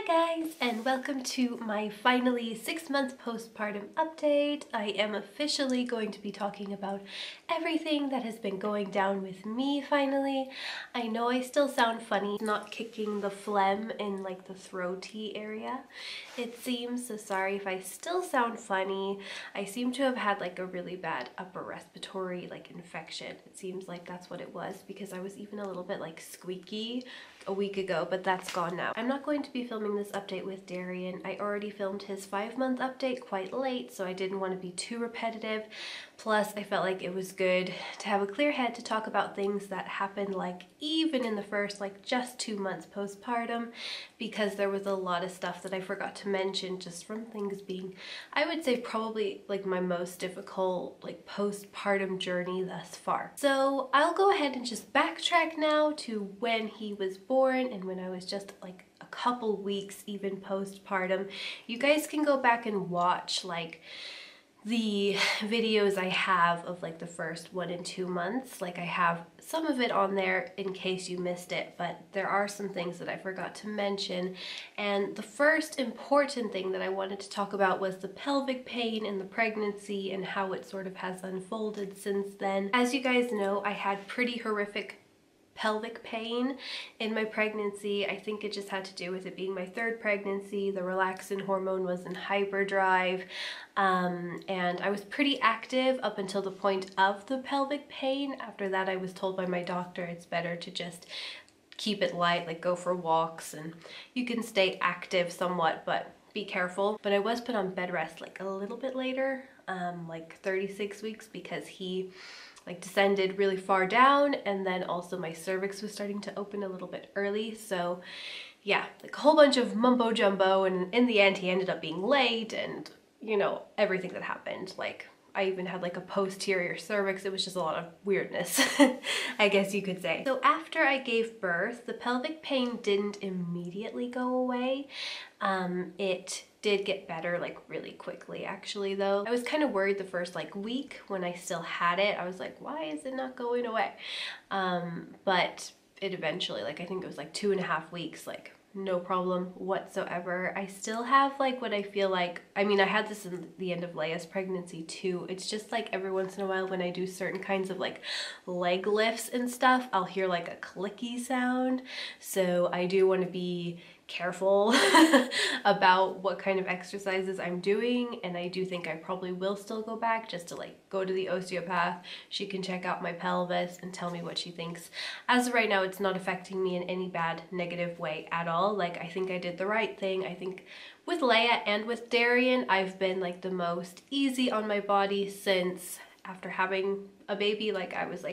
Hi guys, and welcome to my finally 6-month postpartum update. I am officially going to be talking about everything that has been going down with me finally. I know I still sound funny, not kicking the phlegm in like the throaty area, it seems, so sorry if I still sound funny. I seem to have had like a really bad upper respiratory infection. It seems like that's what it was because I was even a little bit like squeaky a week ago, but that's gone now. I'm not going to be filming this update with Darien. I already filmed his 5-month update quite late, so I didn't want to be too repetitive. Plus, I felt like it was good to have a clear head to talk about things that happened like even in the first just 2 months postpartum, because there was a lot of stuff that I forgot to mention just from things being, I would say, probably like my most difficult postpartum journey thus far. So I'll go ahead and just backtrack now to when he was born and when I was just like a couple weeks even postpartum. You guys can go back and watch the videos I have of the first 1 and 2 months. I have some of it on there in case you missed it, but there are some things that I forgot to mention. And the first important thing that I wanted to talk about was the pelvic pain in the pregnancy and how it sort of has unfolded since then. As you guys know, I had pretty horrific pelvic pain in my pregnancy. I think it just had to do with it being my 3rd pregnancy. The relaxin hormone was in hyperdrive, and I was pretty active up until the point of the pelvic pain. After that, I was told by my doctor it's better to just keep it light, go for walks, and you can stay active somewhat, but be careful. But I was put on bed rest a little bit later, 36 weeks, because he descended really far down, and then also my cervix was starting to open a little bit early. So yeah, a whole bunch of mumbo jumbo, and in the end he ended up being late, and you know, everything that happened. I even had a posterior cervix. It was just a lot of weirdness, I guess you could say. So after I gave birth, the pelvic pain didn't immediately go away. It did get better really quickly actually though. I was kind of worried the first week when I still had it. I was like, why is it not going away? But it eventually, I think it was 2.5 weeks, no problem whatsoever. I still have what I feel I mean, I had this in the end of Leia's pregnancy too. It's just every once in a while when I do certain kinds of leg lifts and stuff, I'll hear a clicky sound. So I do want to be careful about what kind of exercises I'm doing, and I do think I probably will still go back just to go to the osteopath. She can check out my pelvis and tell me what she thinks. As of right now, it's not affecting me in any bad negative way at all. I think I did the right thing. I think with Leia and with Darien, I've been the most easy on my body since after having a baby. I was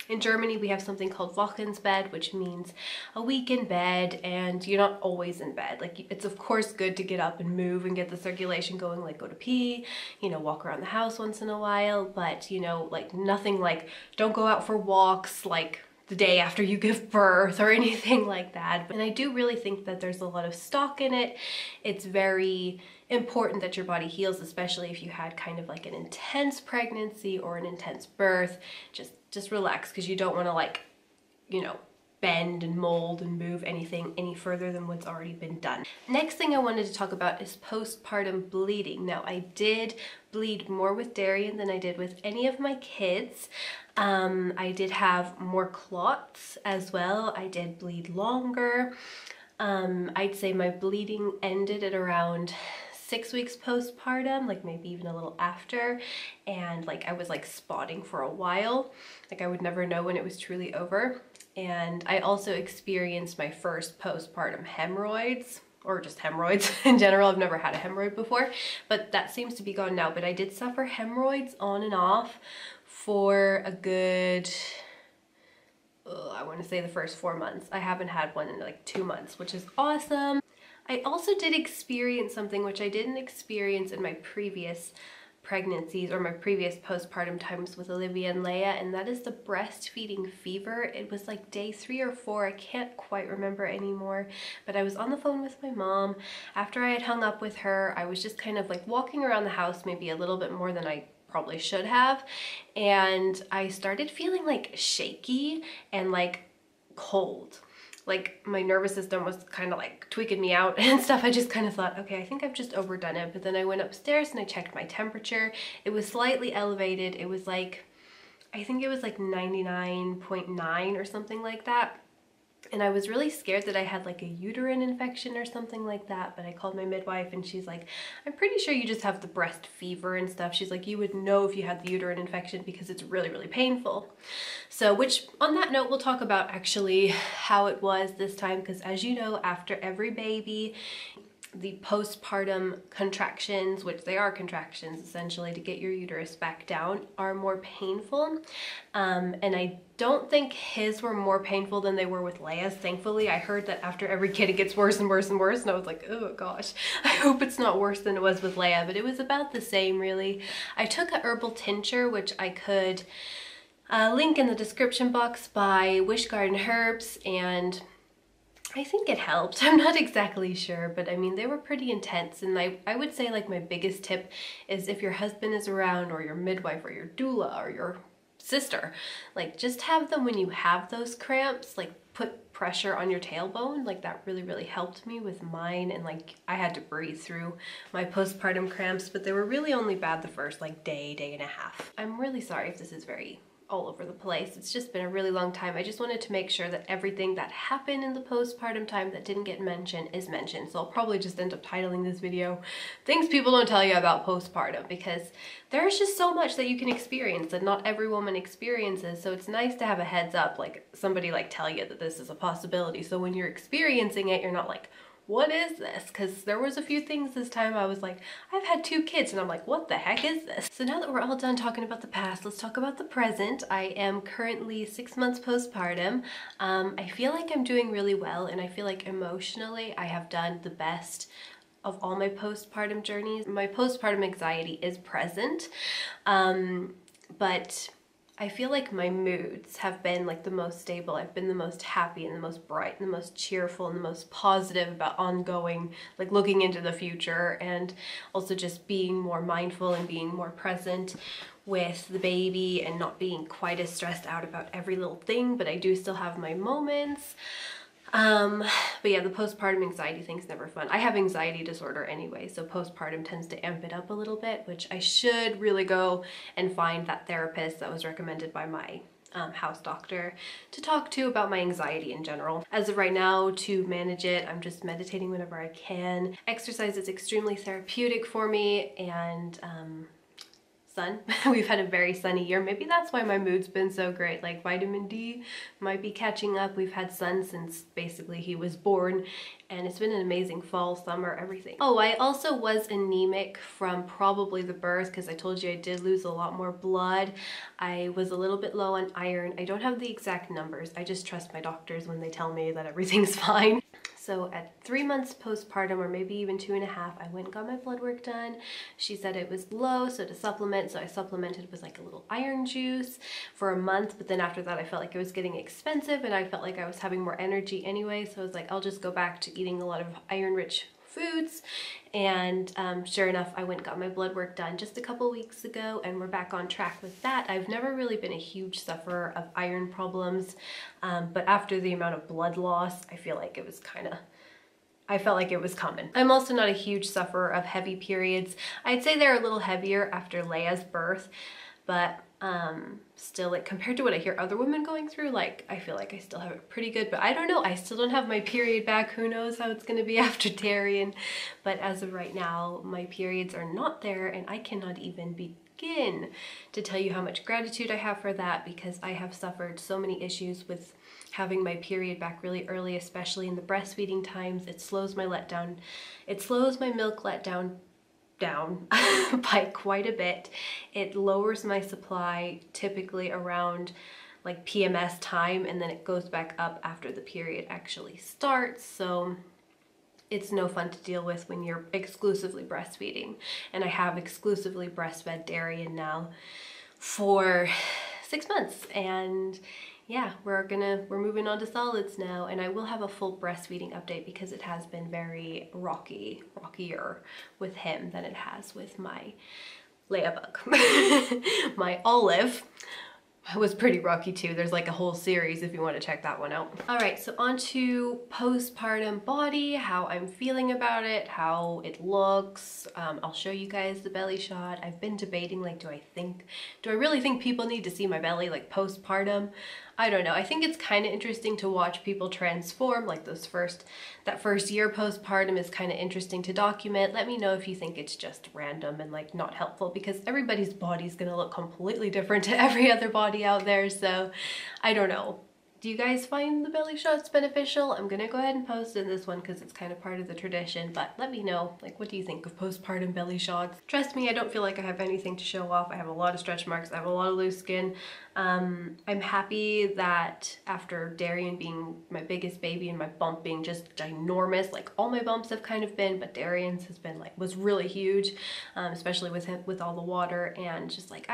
in Germany, we have something called Wochenbett, which means a week in bed, and you're not always in bed. It's of course good to get up and move and get the circulation going, go to pee, you know, walk around the house once in a while, but you know, nothing don't go out for walks the day after you give birth or anything like that. And I do really think that there's a lot of stock in it. It's very important that your body heals, especially if you had kind of an intense pregnancy or an intense birth. Just relax, because you don't want to you know, bend and mold and move anything any further than what's already been done. Next thing I wanted to talk about is postpartum bleeding. Now, I did bleed more with Darien than I did with any of my kids. I did have more clots as well. I did bleed longer. I'd say my bleeding ended at around 6 weeks postpartum, maybe even a little after, and I was spotting for a while. I would never know when it was truly over. And I also experienced my first postpartum hemorrhoids, or just hemorrhoids in general. I've never had a hemorrhoid before, but that seems to be gone now. But I did suffer hemorrhoids on and off for a good, I want to say the first 4 months. I haven't had one in 2 months, which is awesome. I also did experience something which I didn't experience in my previous pregnancies or my previous postpartum times with Olivia and Leia, and that is the breastfeeding fever. It was day 3 or 4, I can't quite remember anymore, but I was on the phone with my mom. After I had hung up with her, I was just kind of walking around the house, maybe a little bit more than I probably should have, and I started feeling shaky and cold. like my nervous system was kind of like tweaking me out and stuff. I just kind of thought, okay, I think I've just overdone it. But then I went upstairs and I checked my temperature. It was slightly elevated. It was like, I think it was like 99.9 or something like that. And I was really scared that I had like a uterine infection or something like that, but I called my midwife and she's like, I'm pretty sure you just have the breast fever and stuff. She's like, you would know if you had the uterine infection because it's really, really painful. So, which on that note, we'll talk about actually how it was this time, because as you know, after every baby, the postpartum contractions, which they are contractions essentially to get your uterus back down, are more painful. And I don't think his were more painful than they were with Leia's. Thankfully, I heard that after every kid it gets worse and worse and worse, and I was like, oh gosh, I hope it's not worse than it was with Leia, but it was about the same really. I took a herbal tincture, which I could link in the description box, by Wish Garden Herbs, and I think it helped. I'm not exactly sure, but I mean, they were pretty intense. And I would say like my biggest tip is if your husband is around, or your midwife, or your doula, or your sister, like just have them when you have those cramps, like put pressure on your tailbone. Like that really, really helped me with mine. And like I had to breathe through my postpartum cramps, but they were really only bad the first like day and a half. I'm really sorry if this is very all over the place. It's just been a really long time. I just wanted to make sure that everything that happened in the postpartum time that didn't get mentioned is mentioned. So I'll probably just end up titling this video Things People Don't Tell You About Postpartum, because there's just so much that you can experience that not every woman experiences. So it's nice to have a heads up, like somebody like tell you that this is a possibility. So when you're experiencing it, you're not like, what is this? Because there was a few things this time I was like, I've had 2 kids, and I'm like, what the heck is this? So now that we're all done talking about the past, let's talk about the present. I am currently 6 months postpartum. I feel like I'm doing really well, and I feel like emotionally I have done the best of all my postpartum journeys. My postpartum anxiety is present, but I feel like my moods have been like the most stable. I've been the most happy and the most bright and the most cheerful and the most positive about ongoing, like looking into the future, and also just being more mindful and being more present with the baby and not being quite as stressed out about every little thing, but I do still have my moments. But yeah, the postpartum anxiety thing's never fun. I have anxiety disorder anyway, so postpartum tends to amp it up a little bit, which I should really go and find that therapist that was recommended by my house doctor to talk to about my anxiety in general. As of right now, to manage it, I'm just meditating whenever I can. Exercise is extremely therapeutic for me, and sun. We've had a very sunny year. Maybe that's why my mood's been so great. Like vitamin D might be catching up. We've had sun since basically he was born, and it's been an amazing fall, summer, everything. Oh, I also was anemic from probably the birth, because I told you I did lose a lot more blood. I was a little bit low on iron. I don't have the exact numbers. I just trust my doctors when they tell me that everything's fine. So at 3 months postpartum, or maybe even 2.5, I went and got my blood work done. She said it was low, so to supplement, so I supplemented with like a little iron juice for a month, but then after that I felt like it was getting expensive and I felt like I was having more energy anyway, so I was like, I'll just go back to eating a lot of iron-rich foods. And sure enough, I went and got my blood work done just a couple weeks ago, and we're back on track with that. I've never really been a huge sufferer of iron problems, but after the amount of blood loss, I feel like it was I felt like it was coming. I'm also not a huge sufferer of heavy periods. I'd say they're a little heavier after Leia's birth, but still, like compared to what I hear other women going through, like I feel like I still have it pretty good, but I don't know, I still don't have my period back. Who knows how it's gonna be after Darien, but as of right now, my periods are not there, and I cannot even begin to tell you how much gratitude I have for that, because I have suffered so many issues with having my period back really early, especially in the breastfeeding times. It slows my letdown, it slows my milk letdown down by quite a bit. It lowers my supply typically around like PMS time, and then it goes back up after the period actually starts. So it's no fun to deal with when you're exclusively breastfeeding. And I have exclusively breastfed Darien now for 6 months, and yeah, we're moving on to solids now, and I will have a full breastfeeding update because it has been very rockier with him than it has with my Leia bug. My Olive, was pretty rocky too. There's like a whole series if you want to check that one out. All right, so on to postpartum body, how I'm feeling about it, how it looks. I'll show you guys the belly shot. I've been debating, like, do I really think people need to see my belly like postpartum? I don't know. I think it's kind of interesting to watch people transform, like that first year postpartum is kind of interesting to document. Let me know if you think it's just random and like not helpful, because everybody's body's gonna look completely different to every other body out there. So I don't know. Do you guys find the belly shots beneficial? I'm gonna go ahead and post in this one because it's kind of part of the tradition, but let me know, like, what do you think of postpartum belly shots? Trust me, I don't feel like I have anything to show off. I have a lot of stretch marks, I have a lot of loose skin. I'm happy that after Darien being my biggest baby and my bump being just ginormous, like all my bumps have kind of been, but Darien's has been like, was really huge, especially with him, with all the water, and just like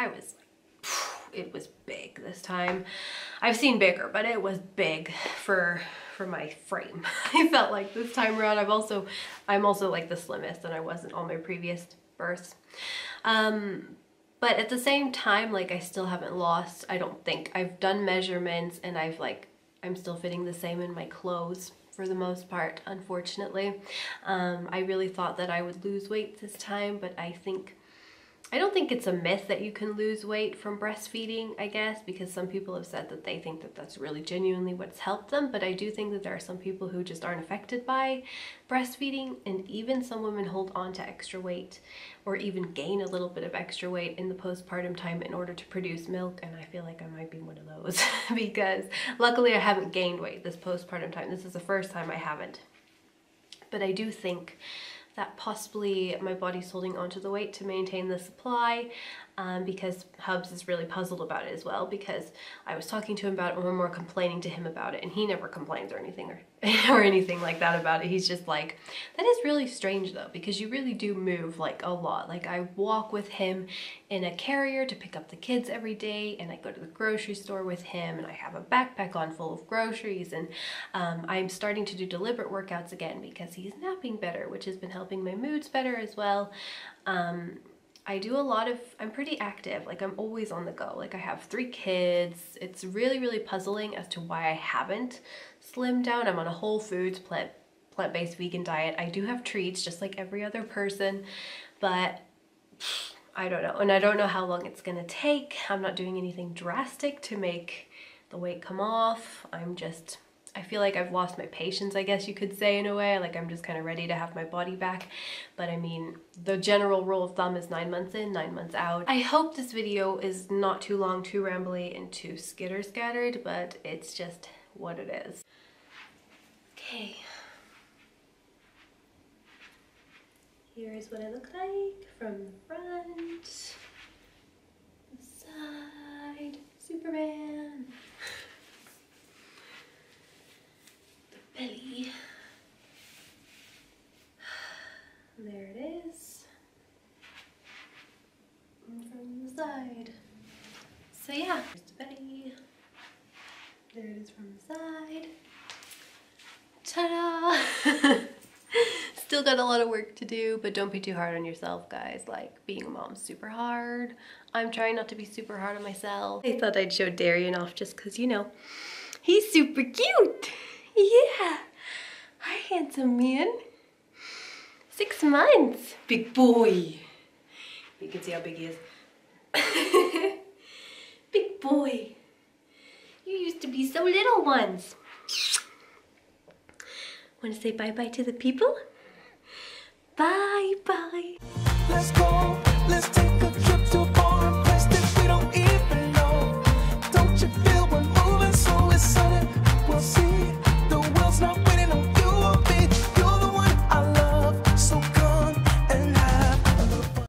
it was big this time. I've seen bigger, but it was big for my frame. I felt like this time around I'm also like the slimmest, and I wasn't on my previous births. But at the same time, like, I still haven't lost, I don't think. I've done measurements and I'm still fitting the same in my clothes for the most part, unfortunately. I really thought that I would lose weight this time, but I don't think it's a myth that you can lose weight from breastfeeding, I guess, because some people have said that they think that that's really genuinely what's helped them, but I do think that there are some people who just aren't affected by breastfeeding, and even some women hold on to extra weight or even gain a little bit of extra weight in the postpartum time in order to produce milk, and I feel like I might be one of those because luckily I haven't gained weight this postpartum time. This is the first time I haven't. But I do think that possibly my body's holding onto the weight to maintain the supply, because Hubs is really puzzled about it as well, because I was talking to him about it and more complaining to him about it, and he never complains or anything or anything like that about it. He's just like, that is really strange though, because you really do move like a lot. Like, I walk with him in a carrier to pick up the kids every day, and I go to the grocery store with him, and I have a backpack on full of groceries, and I'm starting to do deliberate workouts again because he's napping better, which has been helping my moods better as well. I'm pretty active, like I'm always on the go. Like, I have 3 kids. It's really, really puzzling as to why I haven't slimmed down. I'm on a whole foods, plant-based vegan diet. I do have treats just like every other person, but I don't know. And I don't know how long it's gonna take. I'm not doing anything drastic to make the weight come off. I feel like I've lost my patience, I guess you could say, in a way. Like, I'm just kind of ready to have my body back. But I mean, the general rule of thumb is 9 months in, 9 months out. I hope this video is not too long, too rambly, and too scattered, but it's just what it is. Okay. Here's what I look like from the front, the side, Superman. Belly. There it is. And from the side. So yeah, here's the belly. There it is from the side. Ta-da! Still got a lot of work to do, but don't be too hard on yourself, guys. Like, being a mom's super hard. I'm trying not to be super hard on myself. I thought I'd show Darien off just because, you know, he's super cute. Yeah. Hi, handsome man. 6 months. Big boy. You can see how big he is. Big boy. You used to be so little once. Want to say bye-bye to the people? Bye-bye. Let's go.